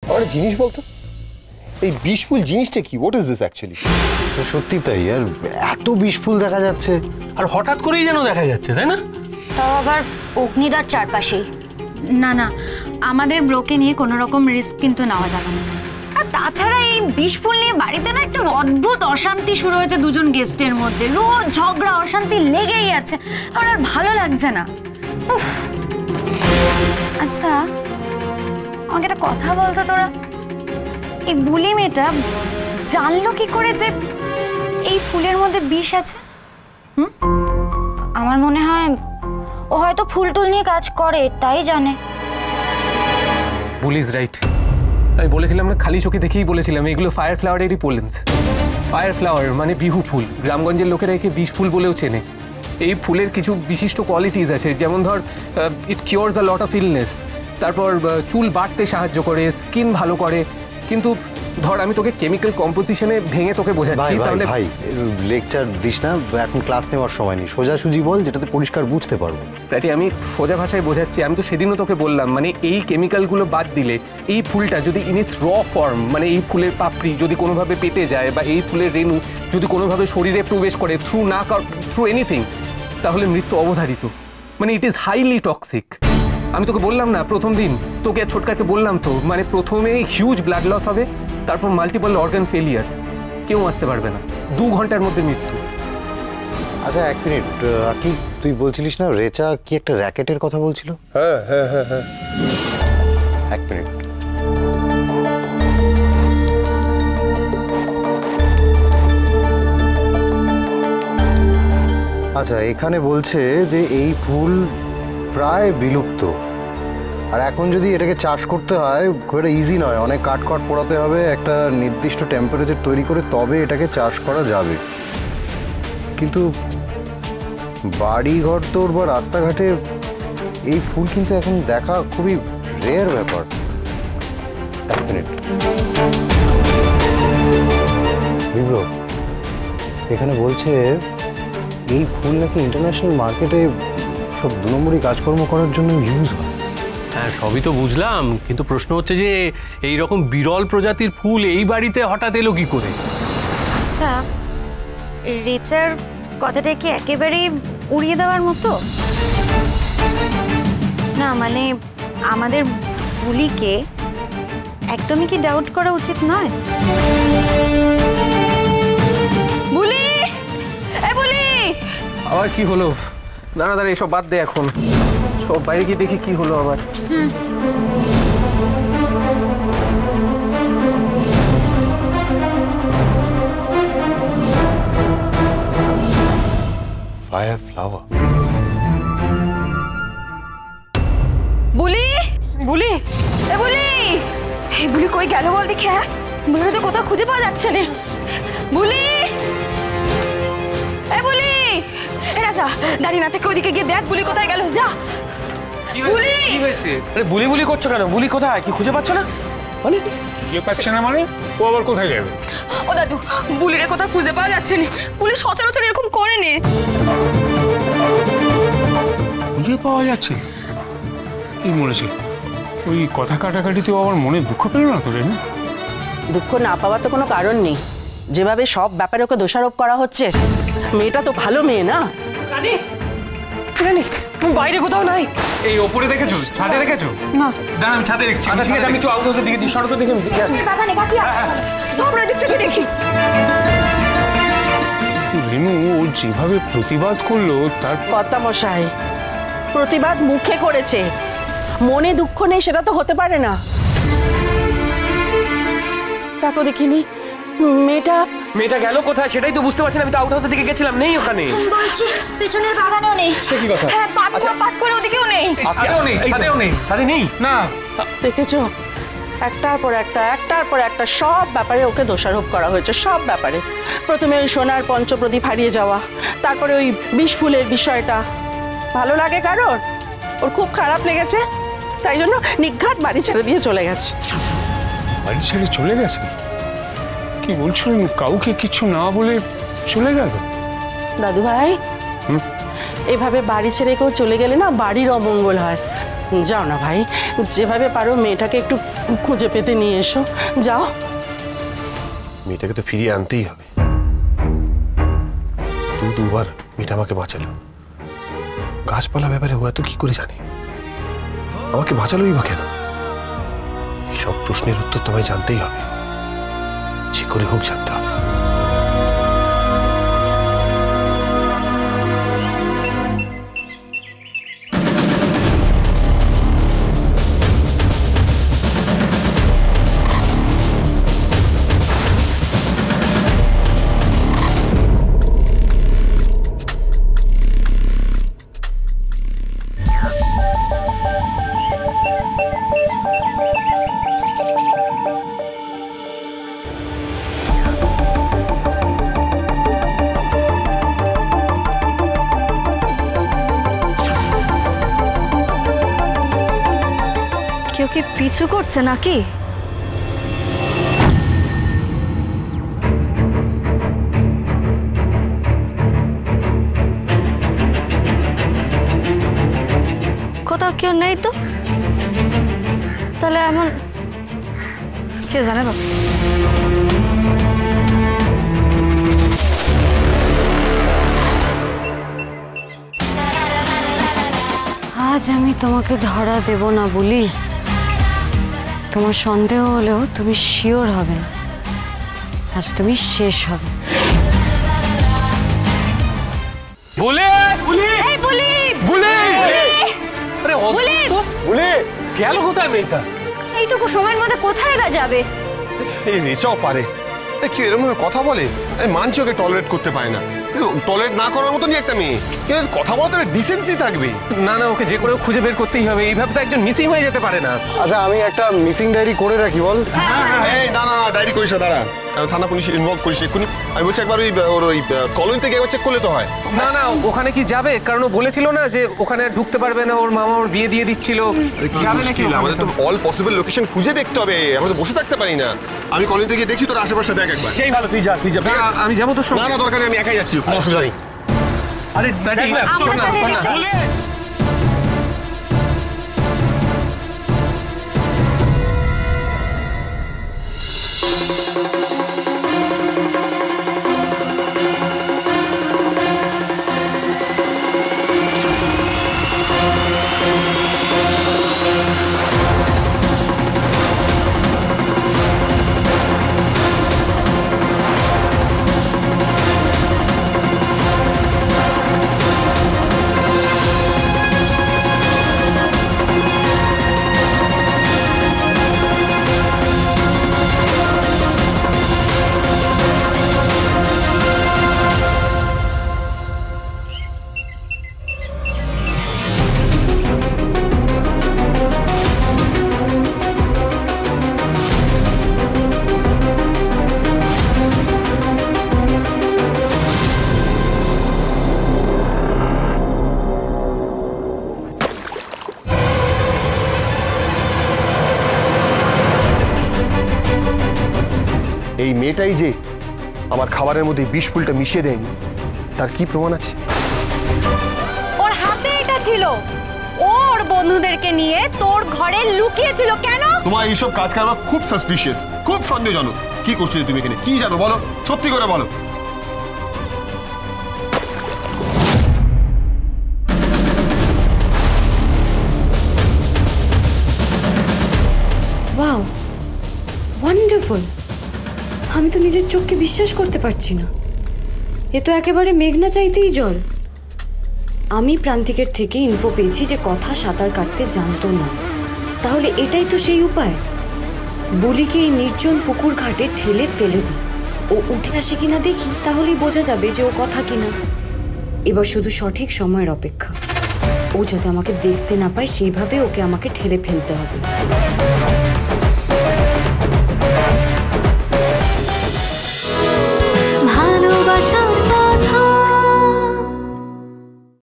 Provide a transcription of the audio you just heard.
আমার জিনিস বলতো, এই বিষফুল জিনিসটা কি? What is this actually? সত্যি তাই, আর এত বিষফুল দেখা যাচ্ছে, আর হঠাৎ করেই যেন দেখা যাচ্ছে, তাই না? তাও আবার অগ্নিদার চারপাশেই। না না, আমাদের ব্রোকে নিয়ে কোনো রকম রিস্ক কিন্তু নেওয়া যাবে না। আর তাছাড়া এই বিষফুল নিয়ে বাড়িতে না একটা অদ্ভুত অশান্তি শুরু হয়েছে দুজন গেস্টের মধ্যে। রোজ ঝগড়া অশান্তি লেগেই আছে, আমার আর ভালো লাগছে না। আচ্ছা আমাকে একটা কথা বলতো, তোরা এই বুলি মেয়েটা জানলো কি করে যে এই ফুলের মধ্যে বিষ আছে? আমার মনে হয় ও হয়তো ফুল টুল নিয়ে কাজ করে, তাই জানে। বুলি ইজ রাইট। আমি বলেছিলাম না, খালি চোখে দেখেই বলেছিলাম এগুলো ফায়ার ফ্লাওয়ারেরই পোলেন্স। ফায়ার ফ্লাওয়ার মানে বিহু ফুল, গ্রামগঞ্জের লোকেরা একে বিষ ফুল বলেও চেনে। এই ফুলের কিছু বিশিষ্ট কোয়ালিটিস আছে, যেমন ধর ইট cures a lot of illness, তারপর চুল বাড়তে সাহায্য করে, স্কিন ভালো করে। কিন্তু ধর আমি তোকে কেমিক্যাল কম্পোজিশনে ভেঙে তোকে বোঝাচ্ছি। তাহলে ভাই লেকচার দিস না, এখন ক্লাস নেওয়ার সময় নেই, সোজাসুজি বল যেটাতে পরিষ্কার বুঝতে পারবো। প্রাটি আমি সোজা ভাষায় বোঝাচ্ছি। আমি তো সেদিনও তোকে বললাম, মানে এই কেমিক্যালগুলো বাদ দিলে এই ফুলটা যদি ইন ইটস র ফর্ম, মানে এই ফুলের পাপড়ি যদি কোনোভাবে পেতে যায় বা এই ফুলের রেণু যদি কোনোভাবে শরীরে প্রবেশ করে থ্রু এনিথিং, তাহলে মৃত্যু অবধারিত। মানে ইট ইজ হাইলি টক্সিক। আমি তোকে বললাম না প্রথম দিন, তোকে ছোটকাকে বললাম তো, মানে প্রথমে হিউজ ব্লাড লস হবে, তারপর মাল্টিপল অর্গান ফেলিয়ার, কেউ আসতে পারবে না, 2 ঘন্টার মধ্যে মৃত্যু। আচ্ছা এক মিনিট, কি তুই বলছিলিস না রেচা কি একটা র্যাকেটের কথা বলছিল? হ্যাঁ হ্যাঁ হ্যাঁ হ্যাঁ, এক মিনিট। আচ্ছা এখানে বলছে যে এই ফুল প্রায় বিলুপ্ত, আর এখন যদি এটাকে চাষ করতে হয় খুব একটা ইজি নয়, অনেক কাঠ পোড়াতে হবে, একটা নির্দিষ্ট টেম্পারেচার তৈরি করে তবে এটাকে চাষ করা যাবে। কিন্তু বাড়ি ঘর তোর বা রাস্তাঘাটে এই ফুল কিন্তু এখন দেখা খুবই রেয়ার ব্যাপার। এক মিনিট বিব্রো, এখানে বলছে এই ফুল নাকি ইন্টারন্যাশনাল মার্কেটে সব 2 নম্বরই কাজকর্ম করার জন্য ইউজ হয়। হ্যাঁ সবই তো বুঝলাম, কিন্তু প্রশ্ন হচ্ছে যে এই রকম বিরল প্রজাতির ফুল এই বাড়িতে হঠাৎ এলো কি করে? আচ্ছা রেচার কথাটা কি একেবারেই উড়িয়ে দেওয়ার মতো না? মানে আমাদের বুলিকে একদমই কি ডাউট করা উচিত নয়? বুলি, এ বুলি, আবার কি হলো? দাঁড়া দাঁড়া, এসব বাদ দে এখন, সব বাইরে গিয়ে দেখি কি হলো আবার। Fire flower. বুলি, বুলি, এ বুলি, এই বুলি কই গেল বল দেখি। হ্যাঁ বুলিটা তো কোথাও খুঁজে পাওয়া যাচ্ছে না। বুলি, এ বুলি, এ রাজা দাঁড়িয়ে না থেকে ওদিকে গিয়ে দেখ বুলি কোথায় গেল। যা। বুলি, কি হয়েছে? আরে বুলি বুলি করছো কেন? বুলি কোথায়? কি খুঁজে পাচ্ছ না? মানে খুঁজে পাচ্ছে না মানে? ও আবার কোথায় যাবে? ও দাদু, বুলিরে কোথাও খুঁজে পাওয়া যাচ্ছে না। বুলি সচরাচর এরকম করে নে। খুঁজে পাওয়া যাচ্ছে কি মনেছে? ওই কথা কাটাকাটিতেও আবার মনে দুঃখ পেল না তোদের? না দুঃখ না পাওয়ার তো কোনো কারণ নেই, যেভাবে সব ব্যাপারে ওকে দোষারোপ করা হচ্ছে। মেয়েটা তো ভালো মেয়ে না? রানী, রানী বাইরে কোথাও নাই। এই ওপরে দেখেছো? ছাদে দেখেছো? না দাঁড়া আমি ছাদে দেখছি। আচ্ছা ঠিক আছে, আমি একটু আউট হাউসের দিকে শরত দেখে দেখে আসছি। সব দিক থেকে দেখি। রেনু ও যেভাবে প্রতিবাদ করলো তার কর্তামশাই, প্রতিবাদ মুখে করেছে, মনে দুঃখ নেই সেটা তো হতে পারে না। তারপর দেখিনি মেয়েটা গেল কোথায় সেটাই তো বুঝতে পারছি না। আমি তো আউট হাউসের দিকে গেছিলাম, নেই ওখানে। বলছি পেছনের বাগানেও নেই। সে কি কথা? হ্যাঁ পাট করে ওদিকেও নেই। ছাদেও নেই, ছাদেও নেই, ছাদে নেই না। দেখেছো, একটার পর একটা সব ব্যাপারে ওকে দোষারোপ করা হয়েছে, সব ব্যাপারে। প্রথমে ওই সোনার পঞ্চপ্রদীপ হারিয়ে যাওয়া, তারপরে ওই বিষ ফুলের বিষয়টা। ভালো লাগে কারোর? ওর খুব খারাপ লেগেছে, তাই জন্য নিঘাত বাড়ি ছেড়ে দিয়ে চলে গেছে। বাড়ি ছেড়ে চলে গেছে? কি বলছো? কাউকে কিছু না বলে চলে গেল? দাদু ভাই, এভাবে বাড়ি ছেড়ে কেউ চলে গেলে না বাড়ির অমঙ্গল হয়। যাও না ভাই, যেভাবে পারো মেয়েটাকে একটু খুঁজে পেতে নিয়ে এসো, যাও। মেয়েটাকে তো ফিরিয়ে আনতেই হবে। দুবার মেয়েটা আমাকে বাঁচালো। গাছপালা ব্যাপারে ও এত কি করে জানে? আমাকে বাঁচালোই বা কেন? সব প্রশ্নের উত্তর তোমায় জানতেই হবে, যে করে হোক জানতে হবে। কেউ কি পিছু করছে নাকি? কোথাও কেউ নেই তো, তাহলে এমন কে জানে বাবা। আজ আমি তোমাকে ধরা দেব না বলি তোমার সন্দেহ হলেও তুমি শিওর হবে না, আজ তুমি শেষ হবে। বলে এই বলি বলে আরে বলে গেল কোথায় মেয়েটা? এইটুকু সময়ের মধ্যে কোথায় যাবে? এই রেচাও পারে, কি এরকম কথা বলে? আমি মানছি ওকে টলারেট করতে পারে না, টলারেট না করার মতনই একটা মেয়ে, কিন্তু কথা বলতে ডিসেন্সি থাকবে। না না, ওকে যে করে খুঁজে বের করতেই হবে, এইভাবে তো একজন মিসিং হয়ে যেতে পারে না। আচ্ছা আমি একটা মিসিং ডায়েরি করে রাখি বল। এই না না ডায়েরি করিস না, দাঁড়া, থানা পুলিশ ইনভলভ করিস এক্ষুনি। আমি বলছি একবার ওই কলোনি থেকে একবার চেক করলে তো হয়। না না, ওখানে কি যাবে? কারণ ও বলেছিল না যে ওখানে ঢুকতে পারবে না, ওর মামা ওর বিয়ে দিয়ে দিচ্ছিল। যাবে নাকি? আমাদের তো অল পসিবল লোকেশন খুঁজে দেখতে হবে, আমরা তো বসে থাকতে পারি না। আমি কলোনিতে গিয়ে দেখছি তোর আশেপাশে দেখ একবার। সেই ভালো, তুই যা। আমি যাবো তো। না না দরকার নেই, আমি একাই যাচ্ছি, কোনো অসুবিধা নেই। আরে বলে এই মেয়েটাই যে আমার খাবারের মধ্যে বিষ ফুলটা মিশিয়ে দেয়নি, তার কি প্রমাণ আছে? ওর হাতে এটা ছিল, ওর বন্ধুদেরকে নিয়ে তোর ঘরে লুকিয়েছিল। কেন? তোমার এইসব কাজ কারবার খুব সাসপিশিয়াস, খুব সন্দেহজনক। কি করছো তুমি এখানে? কি জানো বলো, সত্যি করে বলো। Wow, wonderful! আমি তো নিজের চোখকে বিশ্বাস করতে পারছি না। এ তো একেবারে মেঘনা চাইতেই জল। আমি প্রান্তিকের থেকে ইনফো পেয়েছি যে কথা সাঁতার কাটতে জানতো না, তাহলে এটাই তো সেই উপায়। বলিকে এই নির্জন পুকুর ঘাটে ঠেলে ফেলে দিই, ও উঠে আসে কিনা দেখি, তাহলেই বোঝা যাবে যে ও কথা কিনা। এবার শুধু সঠিক সময়ের অপেক্ষা। ও যাতে আমাকে দেখতে না পায় সেইভাবে ওকে আমাকে ঠেলে ফেলতে হবে।